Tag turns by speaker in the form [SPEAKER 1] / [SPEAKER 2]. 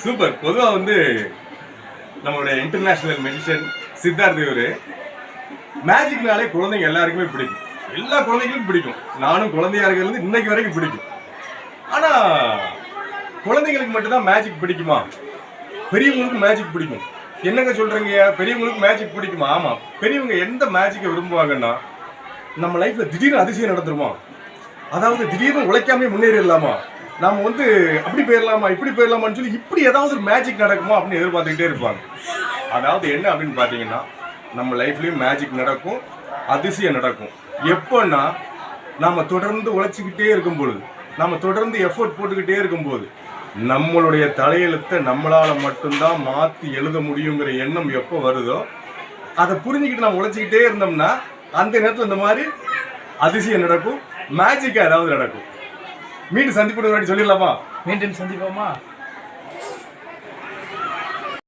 [SPEAKER 1] Super. பொதுவா வந்து நம்மளுடைய இன்டர்நேஷனல் மெஜிஷியன் சித்தார்த் இவரு மேஜிக்னாலே குழந்தைங்க எல்லாருக்குமே பிடிக்கும். எல்லா குழந்தைங்களுக்கும் பிடிக்கும். நானும் குழந்தையா இருக்கிறது இன்னைக்கு வரைக்கும் பிடிக்கும். ஆனா குழந்தைங்களுக்கு மட்டும்தான் மேஜிக் பிடிக்குமா? பெரியவங்களுக்கு மேஜிக் பிடிக்கும். என்னங்க சொல்றீங்க? பெரியவங்களுக்கு மேஜிக் பிடிக்குமா? ஆமா. பெரியவங்க எந்த மேஜிக்கை விரும்புவாங்கன்னா, நம்ம லைஃப்ல திடீர்னு அதிசயம் நடந்துருமா? அதாவது திடீர்னு உழைக்காமே முன்னேறிடலாமா? நாம வந்து அப்படி போயிடலாமா, இப்படி போயிடலாமான்னு சொல்லி இப்படி ஏதாவது ஒரு மேஜிக் நடக்குமா அப்படின்னு எதிர்பார்த்துக்கிட்டே இருப்பாங்க. அதாவது என்ன அப்படின்னு பார்த்தீங்கன்னா, நம்ம லைஃப்லயும் மேஜிக் நடக்கும், அதிசயம் நடக்கும். எப்போன்னா நாம தொடர்ந்து உழைச்சிக்கிட்டே இருக்கும் பொழுது, நாம தொடர்ந்து எஃபோர்ட் போட்டுக்கிட்டே இருக்கும்போது, நம்மளுடைய தலையெழுத்தை நம்மளால மட்டும்தான் மாற்றி எழுத முடியுங்கிற எண்ணம் எப்போ வருதோ, அதை புரிஞ்சுக்கிட்டு நம்ம உழைச்சிக்கிட்டே இருந்தோம்னா அந்த நேரத்தில் இந்த மாதிரி அதிசயம் நடக்கும், மேஜிக்காக ஏதாவது நடக்கும். மீண்டும் சந்திப்பு சொல்லிடலாமா?
[SPEAKER 2] மீண்டும் சந்திப்போமா?